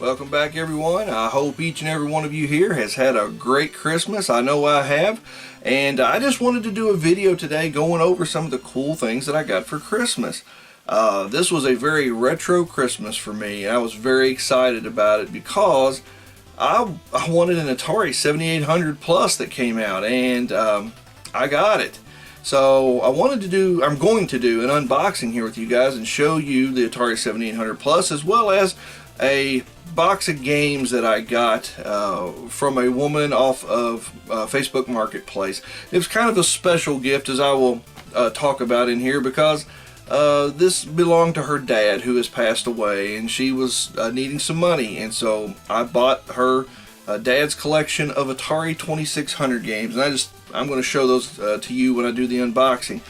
Welcome back, everyone. I hope each and every one of you here has had a great Christmas. I know I have. And I just wanted to do a video today going over some of the cool things that I got for Christmas. This was a very retro Christmas for me. I was very excited about it because I wanted an Atari 7800 Plus that came out, and I got it. So I'm going to do an unboxing here with you guys and show you the Atari 7800 Plus, as well as a box of games that I got from a woman off of Facebook Marketplace. It was kind of a special gift, as I will talk about in here, because this belonged to her dad, who has passed away, and she was needing some money, and so I bought her dad's collection of Atari 2600 games, and I'm going to show those to you when I do the unboxing.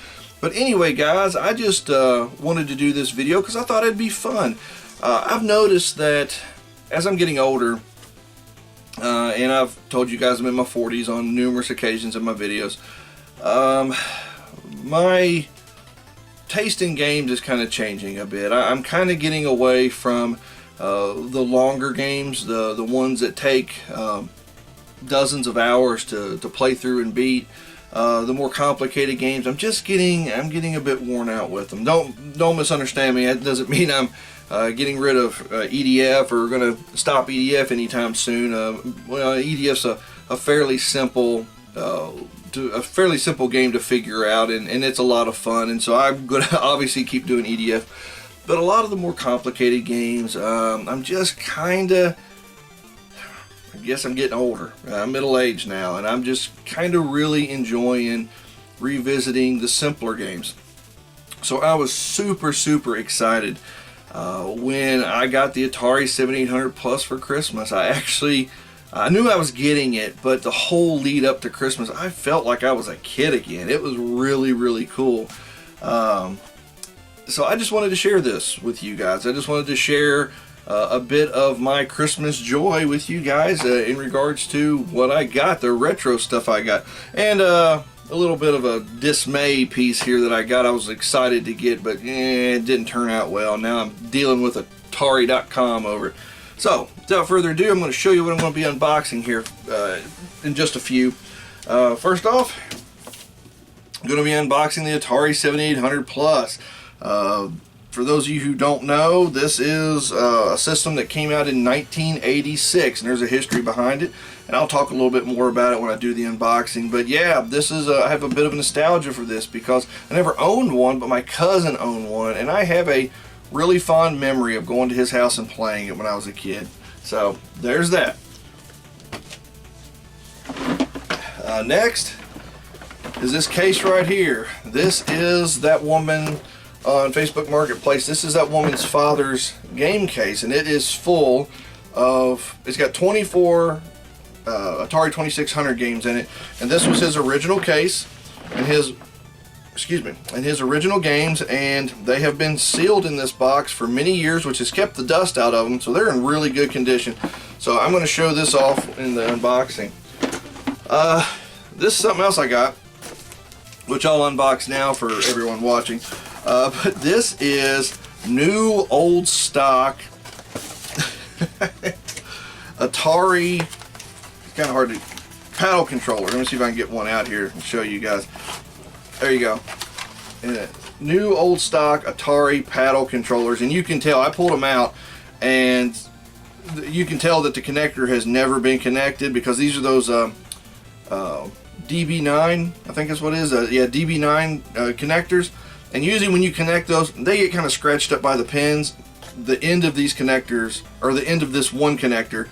But anyway, guys, I just wanted to do this video because I thought it'd be fun. I've noticed that as I'm getting older, and I've told you guys I'm in my 40s on numerous occasions in my videos, my taste in games is kind of changing a bit. I'm kind of getting away from the longer games, the ones that take dozens of hours to play through and beat. The more complicated games, I'm getting a bit worn out with them. Don't misunderstand me. That doesn't mean I'm getting rid of EDF or going to stop EDF anytime soon. Well, EDF's a fairly simple game to figure out, and it's a lot of fun, and so I'm going to obviously keep doing EDF. But a lot of the more complicated games, I'm just kind of, I guess I'm getting older. I'm middle-aged now, and I'm just kind of really enjoying revisiting the simpler games. So I was super excited when I got the Atari 7800 Plus for Christmas. I knew I was getting it, but the whole lead up to Christmas, I felt like I was a kid again. It was really cool. So I just wanted to share this with you guys. I just wanted to share a bit of my Christmas joy with you guys in regards to what I got, the retro stuff I got, and a little bit of a dismay piece here that I got. I was excited to get, but it didn't turn out well. Now I'm dealing with Atari.com over it. So without further ado, I'm going to show you what I'm going to be unboxing here in just a few. First off, I'm going to be unboxing the Atari 7800 Plus. For those of you who don't know, this is a system that came out in 1986, and there's a history behind it, and I'll talk a little bit more about it when I do the unboxing. But yeah, this is I have a bit of a nostalgia for this because I never owned one, but my cousin owned one, and I have a really fond memory of going to his house and playing it when I was a kid. So there's that. Next is this case right here. This is that woman on Facebook Marketplace. This is that woman's father's game case, and it is full of, it's got 24 Atari 2600 games in it, and this was his original case and his original games, and they have been sealed in this box for many years, which has kept the dust out of them, so they're in really good condition. So I'm going to show this off in the unboxing. This is something else I got, which I'll unbox now for everyone watching. But this is new old stock Atari, kind of hard to, paddle controller. Let me see if I can get one out here and show you guys. There you go. New old stock Atari paddle controllers, and you can tell, I pulled them out, and you can tell that the connector has never been connected, because these are those DB9, I think that's what it is. Yeah, DB9 connectors. And usually when you connect those, they get kind of scratched up by the pins. The end of these connectors, or the end of this one connector,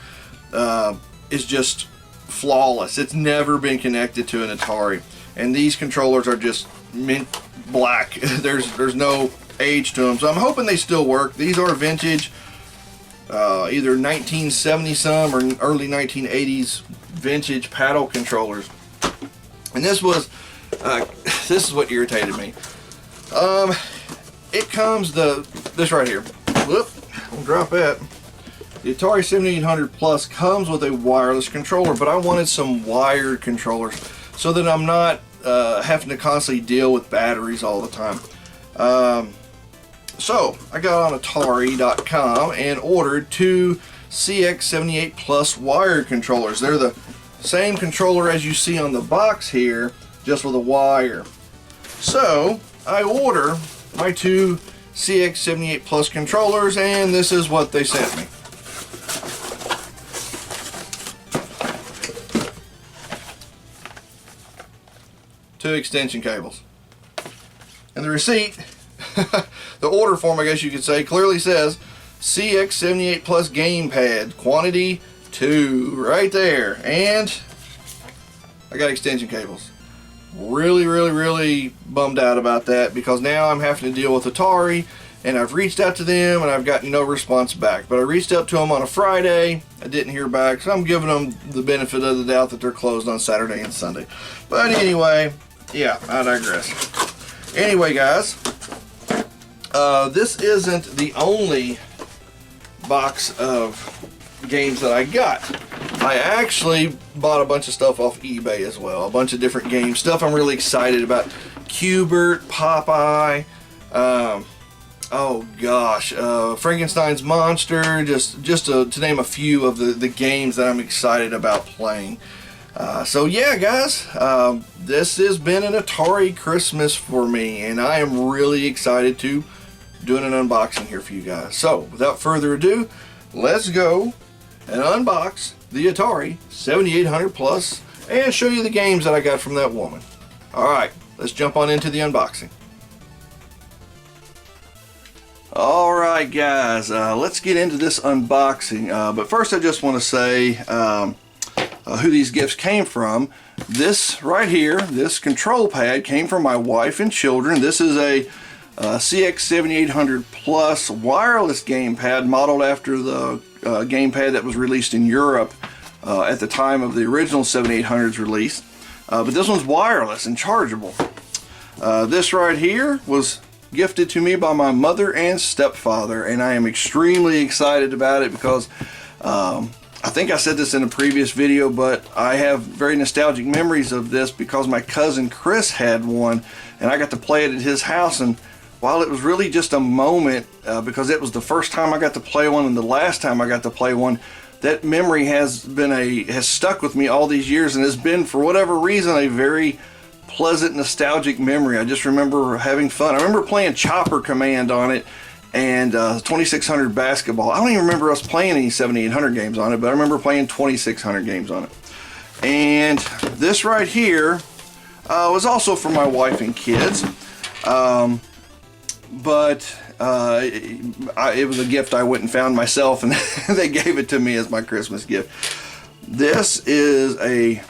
is just flawless. It's never been connected to an Atari. And these controllers are just mint black. There's no age to them. So I'm hoping they still work. These are vintage, either 1970 some or early 1980s vintage paddle controllers. And this was, this is what irritated me. It comes this right here. Whoop, I'll drop that. The Atari 7800 Plus comes with a wireless controller, but I wanted some wired controllers so that I'm not having to constantly deal with batteries all the time. So I got on Atari.com and ordered two CX78 Plus wired controllers. They're the same controller as you see on the box here, just with a wire. So I order my two CX78 Plus controllers, and this is what they sent me. Two extension cables. And the receipt, the order form I guess you could say, clearly says CX78 Plus gamepad, quantity 2, right there. And I got extension cables. Really bummed out about that, because now I'm having to deal with Atari, and I've reached out to them and I've gotten no response back. But I reached out to them on a Friday, I didn't hear back, so I'm giving them the benefit of the doubt that they're closed on Saturday and Sunday. But anyway, yeah, I digress. Anyway, guys, this isn't the only box of games that I got. I actually bought a bunch of stuff off eBay as well, a bunch of different games, stuff I'm really excited about. Cubert, Popeye, oh gosh, Frankenstein's Monster, just to name a few of the games that I'm excited about playing. So yeah, guys, this has been an Atari Christmas for me, and I am really excited to doing an unboxing here for you guys. So without further ado, let's go and unbox the Atari 7800 Plus and show you the games that I got from that woman. Alright, let's jump on into the unboxing. Alright guys, let's get into this unboxing, but first I just want to say who these gifts came from. This right here, this control pad, came from my wife and children. This is a CX7800 Plus wireless gamepad modeled after the gamepad that was released in Europe at the time of the original 7800's release. But this one's wireless and chargeable. This right here was gifted to me by my mother and stepfather, and I am extremely excited about it because I think I said this in a previous video, but I have very nostalgic memories of this because my cousin Chris had one and I got to play it at his house. And while it was really just a moment, because it was the first time I got to play one and the last time I got to play one, that memory has stuck with me all these years, and has been, for whatever reason, a very pleasant, nostalgic memory. I just remember having fun. I remember playing Chopper Command on it, and 2600 basketball. I don't even remember us playing any 7800 games on it, but I remember playing 2600 games on it. And this right here was also for my wife and kids. But it was a gift I went and found myself, and they gave it to me as my Christmas gift. This is a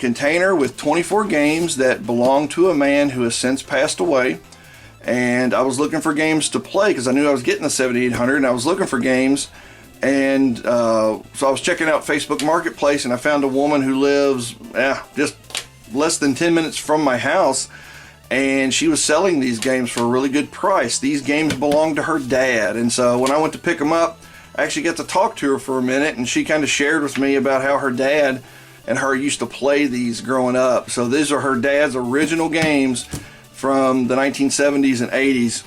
container with 24 games that belong to a man who has since passed away. And I was looking for games to play because I knew I was getting the 7800, and I was looking for games. And so I was checking out Facebook Marketplace, and I found a woman who lives just less than 10 minutes from my house. And she was selling these games for a really good price. These games belonged to her dad. And so when I went to pick them up, I actually got to talk to her for a minute, and she kind of shared with me about how her dad and her used to play these growing up. So these are her dad's original games from the 1970s and 80s.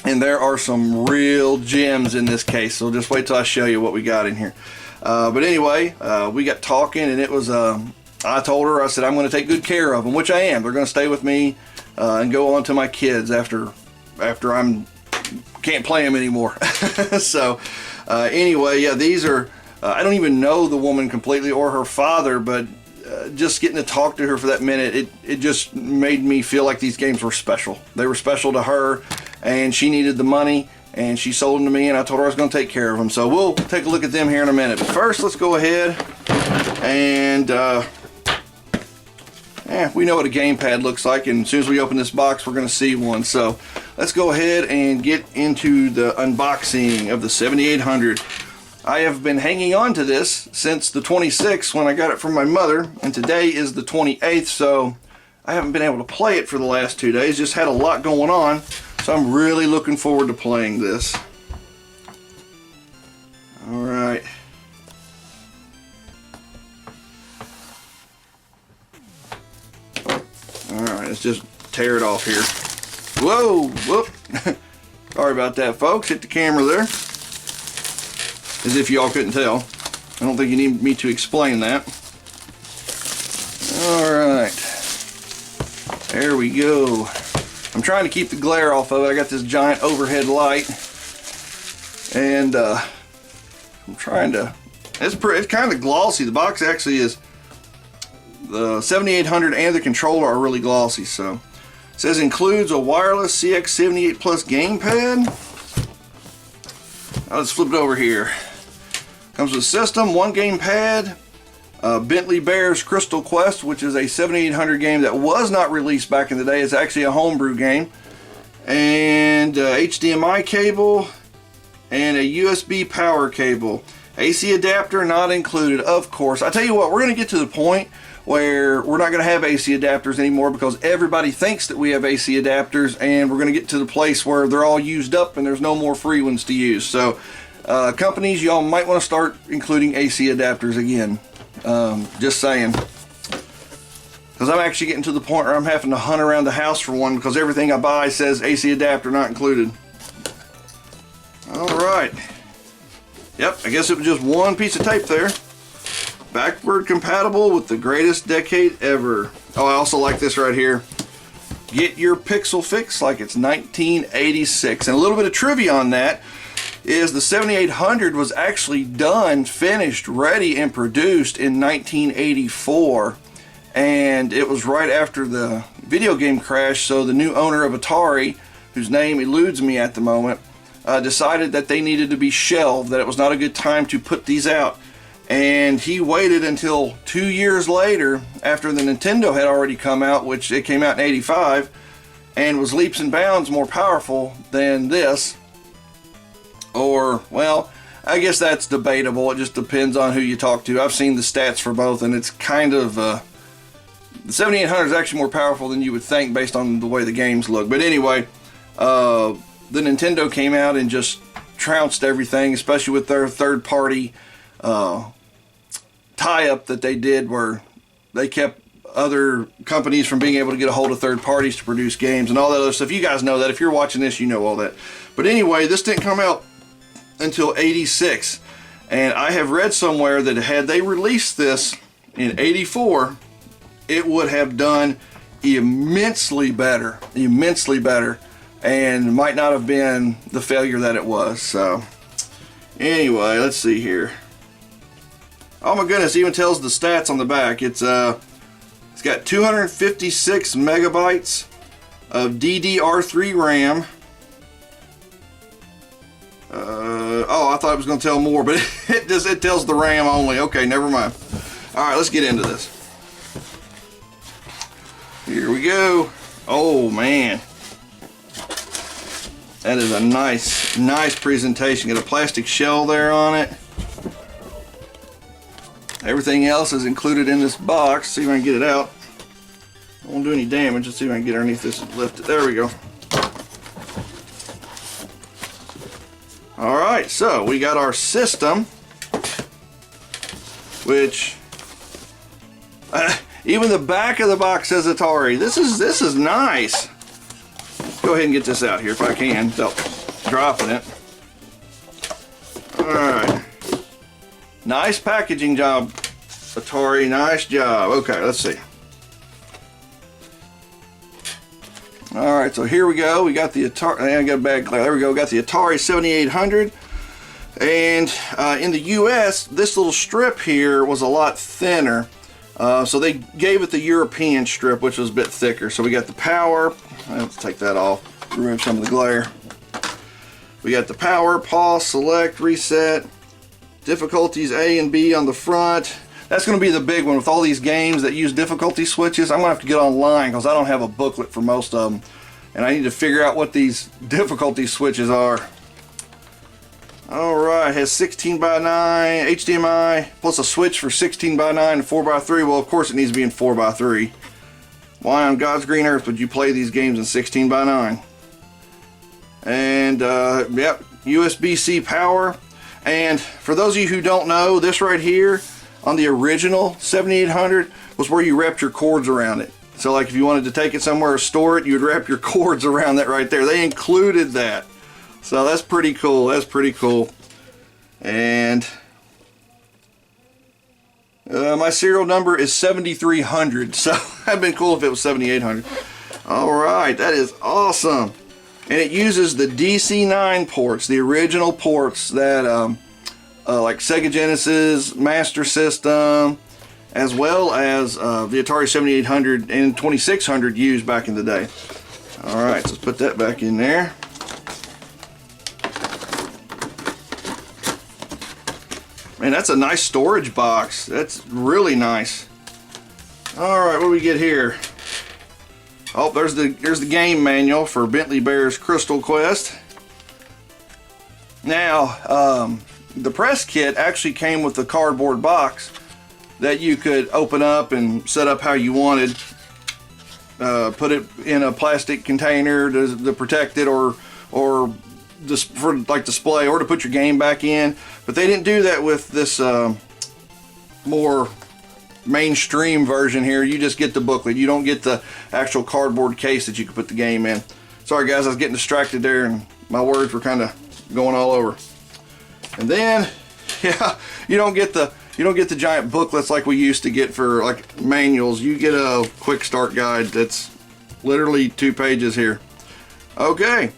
And there are some real gems in this case. So just wait till I show you what we got in here. But anyway, we got talking, and it was... I told her, I said, I'm going to take good care of them, which I am. They're going to stay with me and go on to my kids after I'm can't play them anymore. So anyway, yeah, these are, I don't even know the woman completely or her father, but just getting to talk to her for that minute, it just made me feel like these games were special. They were special to her, and she needed the money, and she sold them to me, and I told her I was going to take care of them. So we'll take a look at them here in a minute. But first, let's go ahead and we know what a gamepad looks like, and as soon as we open this box, we're going to see one. So let's go ahead and get into the unboxing of the 7800. I have been hanging on to this since the 26th when I got it from my mother, and today is the 28th, so I haven't been able to play it for the last 2 days. Just had a lot going on, so I'm really looking forward to playing this. Alright. Alright, let's just tear it off here. Whoa! Whoop! Sorry about that, folks. Hit the camera there. as if y'all couldn't tell. I don't think you need me to explain that. Alright, there we go. I'm trying to keep the glare off of it. I got this giant overhead light, and I'm trying to, it's kind of glossy. The box actually is, the 7800 and the controller are really glossy. So it says includes a wireless CX78 Plus gamepad. Now let's flip it over here. Comes with system, one gamepad, Bentley Bears Crystal Quest, which is a 7800 game that was not released back in the day. It's actually a homebrew game. And HDMI cable and a USB power cable. AC adapter not included, of course. I tell you what, we're going to get to the point where we're not going to have AC adapters anymore because everybody thinks that we have AC adapters, and we're going to get to the place where they're all used up and there's no more free ones to use. So companies, y'all might want to start including AC adapters again. Just saying. Because I'm actually getting to the point where I'm having to hunt around the house for one because everything I buy says AC adapter not included. Alright. Yep, I guess it was just one piece of tape there. Backward compatible with the greatest decade ever. Oh, I also like this right here. Get your pixel fix like it's 1986. And a little bit of trivia on that is the 7800 was actually done, finished, ready, and produced in 1984. And it was right after the video game crash, so the new owner of Atari, whose name eludes me at the moment, decided that they needed to be shelved, that it was not a good time to put these out. And he waited until 2 years later, after the Nintendo had already come out, which it came out in '85, and was leaps and bounds more powerful than this. Or, well, I guess that's debatable. It just depends on who you talk to. I've seen the stats for both, and it's kind of, the 7800 is actually more powerful than you would think based on the way the games look. But anyway, the Nintendo came out and just trounced everything, especially with their third-party tie-up that they did, where they kept other companies from being able to get a hold of third parties to produce games and all that other stuff. You guys know that. If you're watching this, you know all that. But anyway, this didn't come out until '86, and I have read somewhere that had they released this in '84, it would have done immensely better, and might not have been the failure that it was. So anyway, let's see here. Oh my goodness, it even tells the stats on the back. It's got 256 megabytes of DDR3 RAM. Oh, I thought it was going to tell more, but it tells the RAM only. Okay, never mind. All right, let's get into this. Here we go. Oh man, that is a nice presentation. Got a plastic shell there on it. Everything else is included in this box. See if I can get it out. I won't do any damage. Let's see if I can get underneath this and lift it. There we go. Alright, so we got our system, which even the back of the box says Atari. This is nice. Go ahead and get this out here if I can without dropping it. Alright. Nice packaging job, Atari. Nice job. Okay, let's see. Alright, so here we go. We got the Atari. I got a bad glare. There we go. We got the Atari 7800. And in the US, this little strip here was a lot thinner. So they gave it the European strip, which was a bit thicker. So we got the power. Let's take that off. Remove some of the glare. We got the power, pause, select, reset. Difficulties A and B on the front. That's going to be the big one with all these games that use difficulty switches. I'm going to have to get online because I don't have a booklet for most of them. And I need to figure out what these difficulty switches are. Alright, has 16 by 9 HDMI plus a switch for 16 by 9 and 4 by 3. Well, of course it needs to be in 4 by 3. Why on God's green earth would you play these games in 16 by 9? And, yep, USB-C power. And for those of you who don't know, this right here on the original 7800 was where you wrapped your cords around it. So like if you wanted to take it somewhere or store it, you would wrap your cords around that right there. They included that. So that's pretty cool. That's pretty cool. And my serial number is 7300, so that'd been cool if it was 7800. Alright, that is awesome. And it uses the DC9 ports, the original ports that like Sega Genesis, Master System, as well as the Atari 7800 and 2600 used back in the day. Alright, so let's put that back in there. Man, that's a nice storage box. That's really nice. Alright, what do we get here? Oh, there's the game manual for Bentley Bear's Crystal Quest. Now, the press kit actually came with a cardboard box that you could open up and set up how you wanted. Put it in a plastic container to protect it, or just for like display, or to put your game back in. But they didn't do that with this more mainstream version here. You just get the booklet. You don't get the actual cardboard case that you can put the game in. Sorry guys, I was getting distracted there and my words were kind of going all over. And then, yeah, you don't get the giant booklets like we used to get for like manuals. You get a quick start guide that's literally 2 pages here. Okay.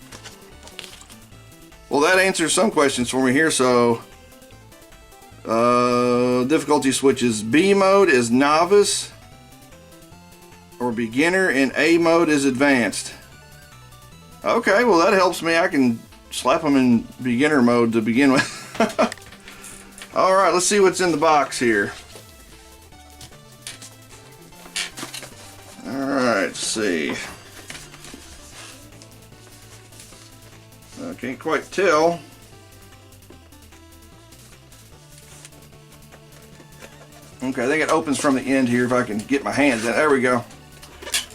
Well, that answers some questions for me here. So, difficulty switches. B mode is novice or beginner, and A mode is advanced. Okay, well that helps me. I can slap them in beginner mode to begin with. Alright, let's see what's in the box here. Alright, let's see. I can't quite tell. Okay, I think it opens from the end here if I can get my hands in. There we go.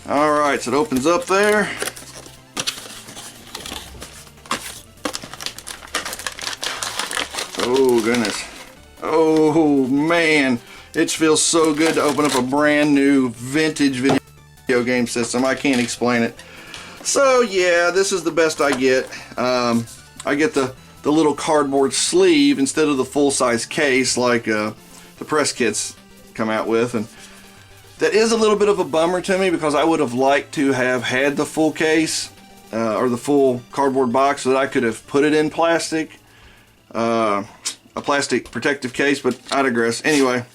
Alright, so it opens up there. Oh, goodness. Oh, man. It feels so good to open up a brand new vintage video game system. I can't explain it. So, yeah, this is the best I get. I get the little cardboard sleeve instead of the full-size case like the press kits come out with, and that is a little bit of a bummer to me because I would have liked to have had the full case or the full cardboard box so that I could have put it in plastic, a plastic protective case, but I digress. Anyway,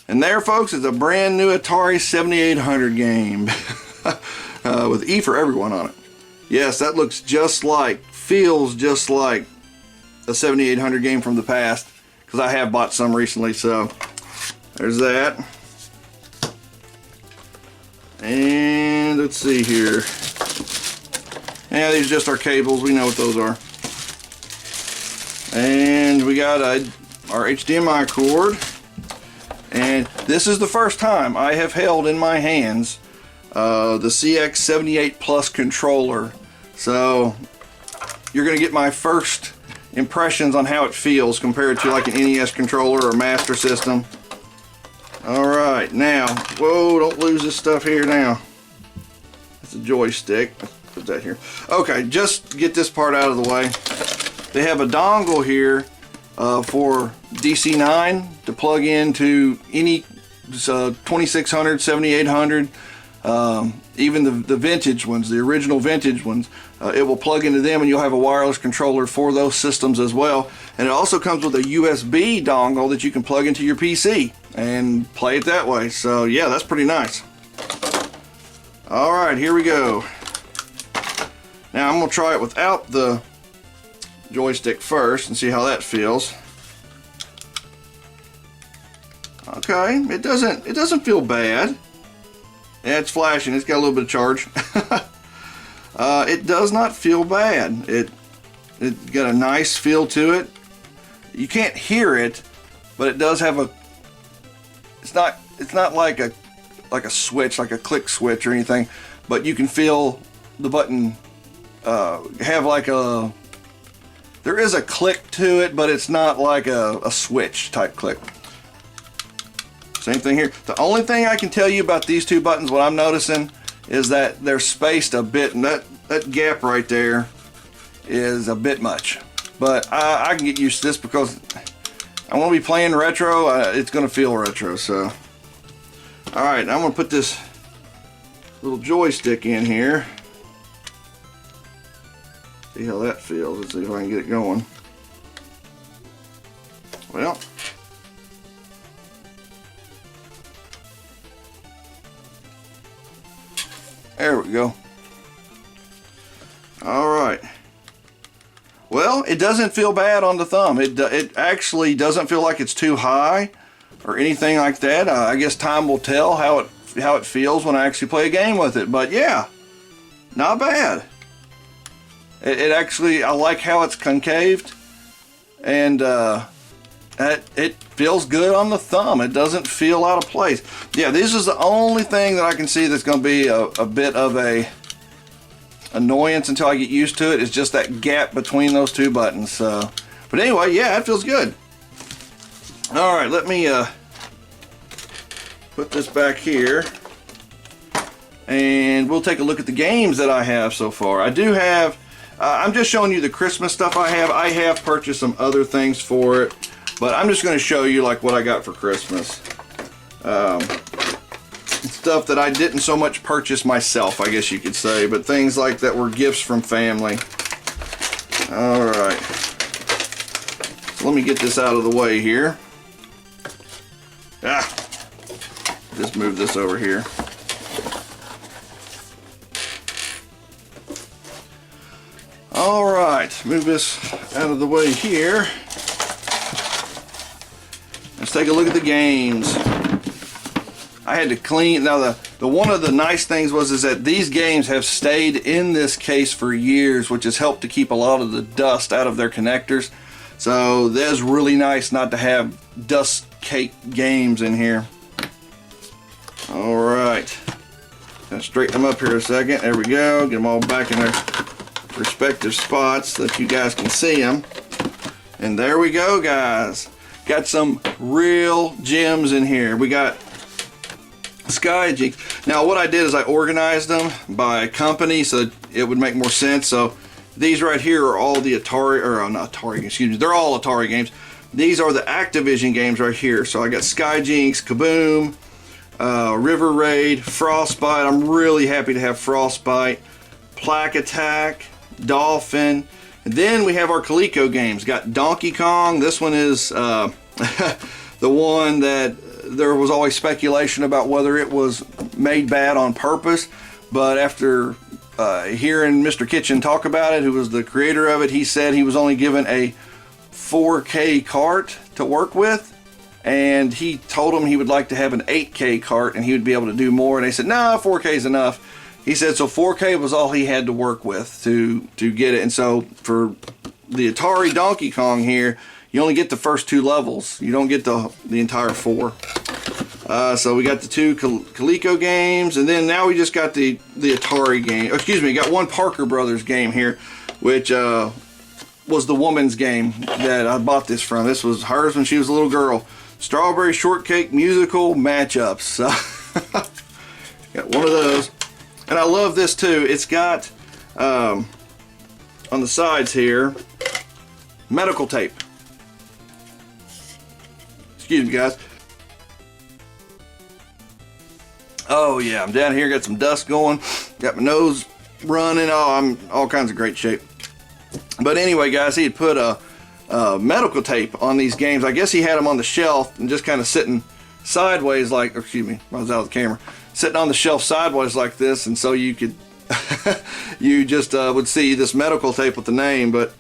and there folks is a brand new Atari 7800 game with E for everyone on it. Yes, that looks just like, feels just like a 7800 game from the past, because I have bought some recently. So there's that. And let's see here. Yeah, these are just our cables. We know what those are. And we got our HDMI cord. And this is the first time I have held in my hands the CX78 Plus controller. So you're going to get my first impressions on how it feels compared to like an NES controller or Master System. Alright, now, whoa, don't lose this stuff here now. It's a joystick. Let's put that here. Okay, just get this part out of the way. They have a dongle here for DC9 to plug into any 2600, 7800, even the vintage ones, the original vintage ones. It will plug into them and you'll have a wireless controller for those systems as well. And it also comes with a USB dongle that you can plug into your PC and play it that way. So yeah, that's pretty nice. Alright, here we go. Now I'm going to try it without the joystick first and see how that feels. Okay, it doesn't feel bad. Yeah, it's flashing. It's got a little bit of charge. It does not feel bad. It got a nice feel to it. You can't hear it, but it does have a. It's not like a switch, like a click switch or anything, but you can feel the button have like a. There is a click to it, but it's not like a switch type click. Same thing here. The only thing I can tell you about these two buttons, what I'm noticing, is that they're spaced a bit, and that gap right there is a bit much. but I can get used to this because I want to be playing retro. It's going to feel retro. So, all right, I'm going to put this little joystick in here. See how that feels. Let's see if I can get it going. Well, there we go. All right. Well, it doesn't feel bad on the thumb. It actually doesn't feel like it's too high or anything like that. I guess time will tell how it feels when I actually play a game with it. But yeah, not bad. It actually, I like how it's concaved, and it feels good on the thumb. It doesn't feel out of place. Yeah, this is the only thing that I can see that's going to be a bit of a annoyance until I get used to it. Is just that gap between those two buttons. But anyway, yeah, it feels good. All right, let me put this back here, and we'll take a look at the games that I have so far. I do have. I'm just showing you the Christmas stuff I have. I have purchased some other things for it, but I'm just going to show you like what I got for Christmas. Stuff that I didn't so much purchase myself, I guess you could say, but things like that were gifts from family. All right. So let me get this out of the way here. Just move this over here. All right, move this out of the way here. Let's take a look at the games. I had to clean. Now the one of the nice things is that these games have stayed in this case for years, which has helped to keep a lot of the dust out of their connectors. So that's really nice not to have dust cake games in here. All right, gonna straighten them up here a second. There we go. Get them all back in their respective spots so that you guys can see them. And there we go, guys. Got some real gems in here. We got Sky Jinx. Now what I did is I organized them by company so that it would make more sense. So these right here are all the Atari, or not Atari, excuse me, they're all Atari games. These are the Activision games right here. So I got Sky Jinx, Kaboom, River Raid, Frostbite. I'm really happy to have Frostbite, Plaque Attack, Dolphin, and then we have our Coleco games. Got Donkey Kong. This one is the one that there was always speculation about whether it was made bad on purpose, but after hearing Mr. Kitchen talk about it, who was the creator of it, he said he was only given a 4K cart to work with, and he told him he would like to have an 8K cart and he would be able to do more, and they said no, 4K is enough. He said so 4K was all he had to work with to get it. And so for the Atari Donkey Kong here, you only get the first 2 levels. You don't get the entire 4. So we got the 2 Coleco games, and then now we just got the Atari game. Excuse me, got one Parker Brothers game here, which was the woman's game that I bought this from. This was hers when she was a little girl. Strawberry Shortcake musical matchups. So got one of those. And I love this too. It's got on the sides here medical tape. Excuse me, guys. Oh yeah, I'm down here, got some dust going, got my nose running. Oh, I'm all kinds of great shape. But anyway, guys, he had put a medical tape on these games. I guess he had them on the shelf and just kind of sitting sideways, like, excuse me, I was out of the camera. Sitting on the shelf sideways like this, and so you could you just would see this medical tape with the name. But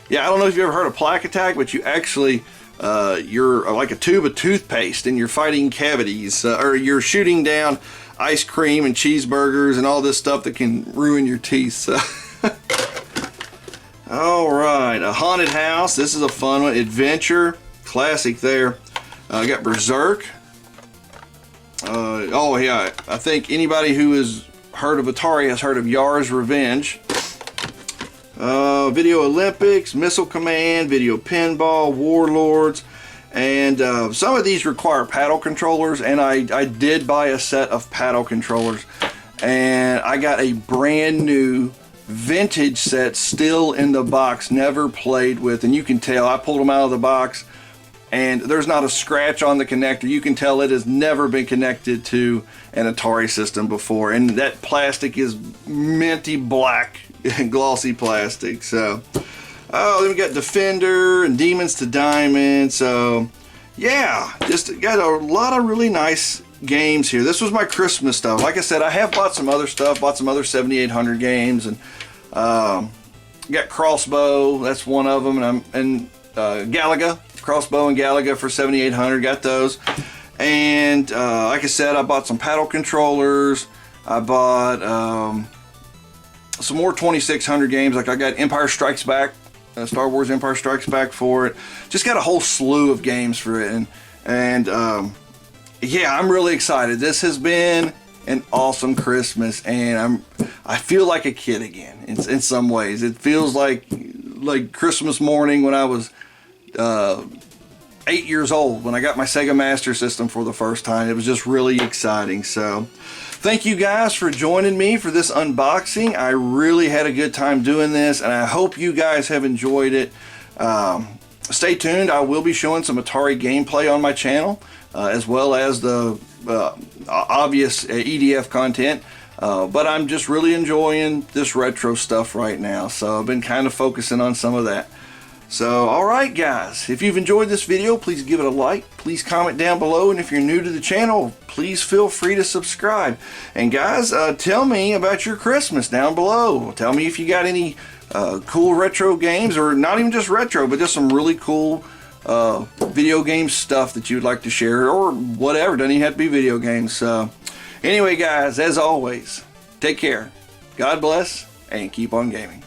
yeah, I don't know if you ever heard of Plaque Attack, but you actually you're like a tube of toothpaste and you're fighting cavities, or you're shooting down ice cream and cheeseburgers and all this stuff that can ruin your teeth. So all right, a haunted house. This is a fun one. Adventure, classic there. I got Berserk. Oh yeah, I think anybody who has heard of Atari has heard of Yar's Revenge. Video Olympics, Missile Command, Video Pinball, Warlords, and some of these require paddle controllers, and I did buy a set of paddle controllers, and I got a brand new vintage sets still in the box, never played with, and you can tell. I pulled them out of the box and there's not a scratch on the connector. You can tell it has never been connected to an Atari system before, and that plastic is minty black glossy plastic. So then we got Defender and Demons to Diamond. So yeah, just got a lot of really nice games here. This was my Christmas stuff. Like I said, I have bought some other stuff, bought some other 7800 games, and got Crossbow, that's one of them, and Galaga, Crossbow and Galaga for 7800, got those. And like I said, I bought some paddle controllers. I bought some more 2600 games. Like I got Empire Strikes Back, Star Wars Empire Strikes Back for it. Just got a whole slew of games for it, and yeah, I'm really excited. This has been an awesome Christmas, and I feel like a kid again in some ways. It feels like Christmas morning when I was 8 years old, when I got my Sega Master System for the first time. It was just really exciting. So thank you guys for joining me for this unboxing. I really had a good time doing this, and I hope you guys have enjoyed it. Stay tuned. I will be showing some Atari gameplay on my channel, as well as the obvious EDF content. But I'm just really enjoying this retro stuff right now, so I've been kind of focusing on some of that. So alright guys, if you've enjoyed this video, please give it a like, please comment down below, and if you're new to the channel, please feel free to subscribe. And guys, tell me about your Christmas down below. Tell me if you got any cool retro games, or not even just retro, but just some really cool video game stuff that you'd like to share, or whatever. Doesn't even have to be video games. So anyway guys, as always, take care, God bless, and keep on gaming.